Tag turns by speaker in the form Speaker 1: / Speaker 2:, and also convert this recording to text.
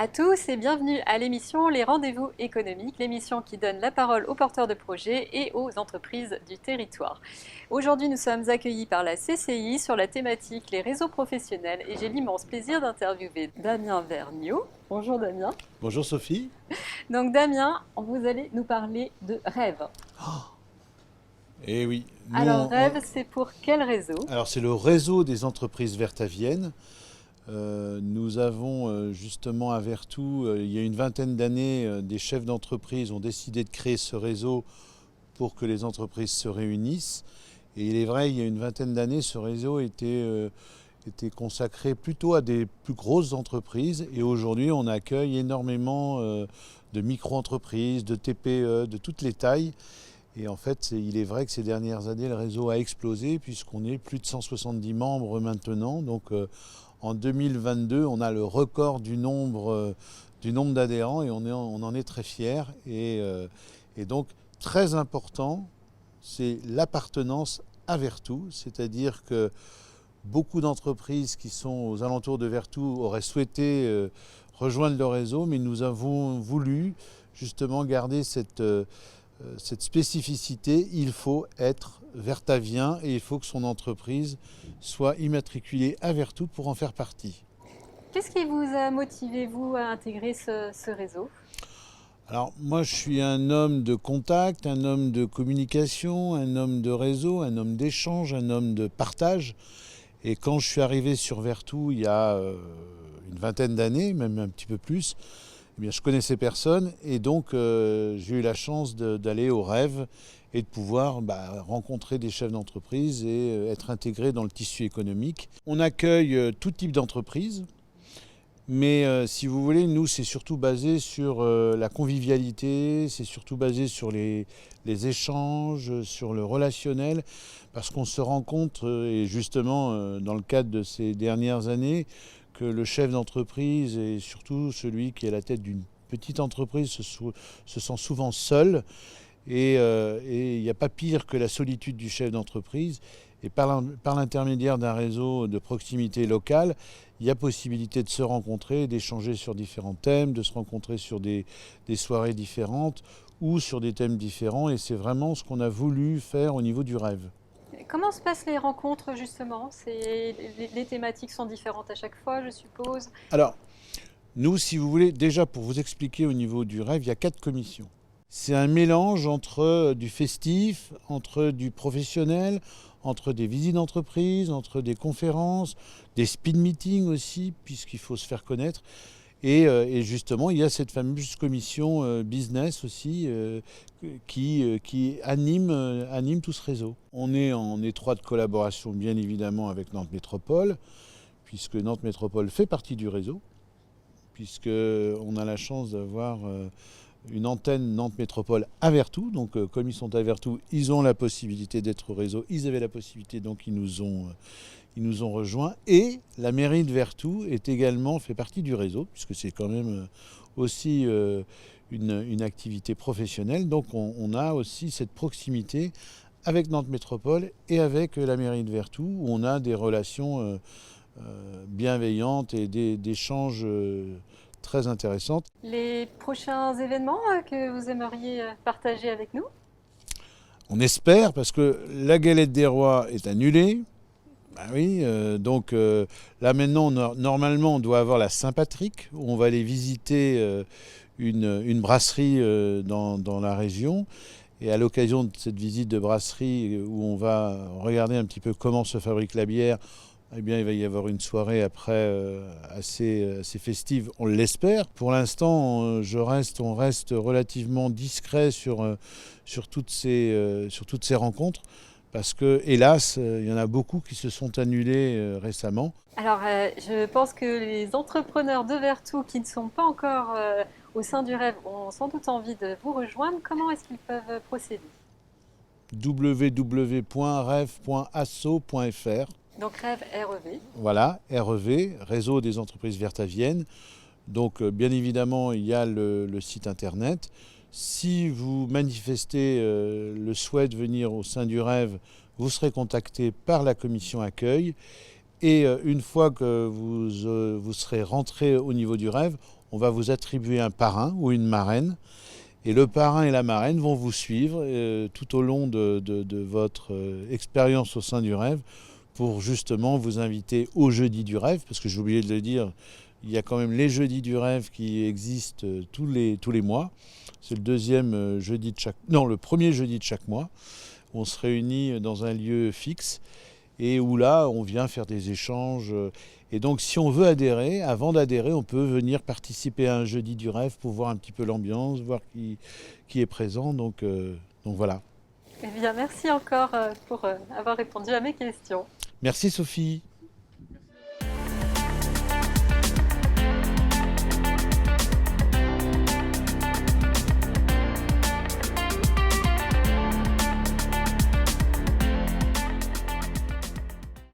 Speaker 1: à tous et bienvenue à l'émission Les Rendez-vous économiques, l'émission qui donne la parole aux porteurs de projets et aux entreprises du territoire. Aujourd'hui, nous sommes accueillis par la CCI sur la thématique les réseaux professionnels et j'ai l'immense plaisir d'interviewer Damien Vergniaud. Bonjour Damien.
Speaker 2: Bonjour Sophie.
Speaker 1: Donc Damien, vous allez nous parler de Rêve.
Speaker 2: Eh oui,
Speaker 1: Alors Rêve, c'est pour quel réseau?
Speaker 2: alors c'est le réseau des entreprises vertaviennes. Nous avons justement à Vertou, il y a une vingtaine d'années, des chefs d'entreprise ont décidé de créer ce réseau pour que les entreprises se réunissent. Et il est vrai, il y a une vingtaine d'années, ce réseau était consacré plutôt à des plus grosses entreprises. Et aujourd'hui, on accueille énormément de micro-entreprises, de TPE, de toutes les tailles. Et en fait, il est vrai que ces dernières années, le réseau a explosé puisqu'on est plus de 170 membres maintenant. Donc en 2022, on a le record du nombre d'adhérents et on en est très fiers. Et donc, très important, c'est l'appartenance à Vertou, c'est-à-dire que beaucoup d'entreprises qui sont aux alentours de Vertou auraient souhaité rejoindre le réseau, mais nous avons voulu justement garder cette spécificité. Il faut être vertavien et il faut que son entreprise soit immatriculée à Vertou pour en faire partie.
Speaker 1: Qu'est-ce qui vous a motivé, vous, à intégrer ce réseau?
Speaker 2: Alors moi je suis un homme de contact, un homme de communication, un homme de réseau, un homme d'échange, un homme de partage. Et quand je suis arrivé sur Vertou il y a une vingtaine d'années, même un petit peu plus, eh bien, je connaissais personne et donc j'ai eu la chance d'aller au Rêve et de pouvoir rencontrer des chefs d'entreprise et être intégré dans le tissu économique. On accueille tout type d'entreprise, mais si vous voulez, nous c'est surtout basé sur la convivialité, c'est surtout basé sur les échanges, sur le relationnel, parce qu'on se rend compte, et justement dans le cadre de ces dernières années, que le chef d'entreprise et surtout celui qui est à la tête d'une petite entreprise se sent souvent seul. Et il n'y a pas pire que la solitude du chef d'entreprise. Et par l'intermédiaire d'un réseau de proximité locale, il y a possibilité de se rencontrer, d'échanger sur différents thèmes, de se rencontrer sur des soirées différentes ou sur des thèmes différents. Et c'est vraiment ce qu'on a voulu faire au niveau du Rêve.
Speaker 1: Comment se passent les rencontres justement? Les thématiques sont différentes à chaque fois, je suppose.
Speaker 2: Alors, nous, si vous voulez, déjà pour vous expliquer au niveau du Rêve, il y a 4 commissions. C'est un mélange entre du festif, entre du professionnel, entre des visites d'entreprise, entre des conférences, des speed meetings aussi, puisqu'il faut se faire connaître. Et justement, il y a cette fameuse commission business aussi qui anime tout ce réseau. On est en étroite collaboration, bien évidemment, avec Nantes Métropole, puisque Nantes Métropole fait partie du réseau, puisqu'on a la chance d'avoir une antenne Nantes Métropole à Vertou. Donc comme ils sont à Vertou, ils ont la possibilité d'être au réseau. Ils avaient la possibilité, donc ils nous ont rejoints. Et la mairie de Vertou fait partie du réseau, puisque c'est quand même aussi une activité professionnelle. Donc on a aussi cette proximité avec Nantes Métropole et avec la mairie de Vertou, où on a des relations bienveillantes et d'échanges très intéressantes.
Speaker 1: Les prochains événements que vous aimeriez partager avec nous?
Speaker 2: On espère, parce que la galette des rois est annulée. Ben oui, donc là maintenant, normalement, on doit avoir la Saint-Patrick, où on va aller visiter une brasserie dans la région. Et à l'occasion de cette visite de brasserie, où on va regarder un petit peu comment se fabrique la bière, eh bien, il va y avoir une soirée après assez festive, on l'espère. Pour l'instant, on reste relativement discret sur toutes ces rencontres, parce que, hélas, il y en a beaucoup qui se sont annulées récemment.
Speaker 1: Alors, je pense que les entrepreneurs de Vertou qui ne sont pas encore au sein du Rêve ont sans doute envie de vous rejoindre. Comment est-ce qu'ils peuvent procéder?
Speaker 2: www.rev.asso.fr.
Speaker 1: Donc Rêve REV.
Speaker 2: Voilà, REV, Réseau des entreprises vertaviennes. Donc bien évidemment, il y a le site internet. Si vous manifestez le souhait de venir au sein du Rêve, vous serez contacté par la commission accueil. Et une fois que vous serez rentré au niveau du Rêve, on va vous attribuer un parrain ou une marraine. Et le parrain et la marraine vont vous suivre tout au long de votre expérience au sein du rêve pour justement vous inviter au jeudi du rêve, parce que j'ai oublié de le dire, il y a quand même les jeudis du rêve qui existent tous les mois. C'est le premier jeudi de chaque mois. On se réunit dans un lieu fixe et où là, on vient faire des échanges. Et donc, si on veut adhérer, avant d'adhérer, on peut venir participer à un jeudi du rêve pour voir un petit peu l'ambiance, voir qui est présent. Donc voilà.
Speaker 1: Eh bien, merci encore pour avoir répondu à mes questions.
Speaker 2: Merci Sophie.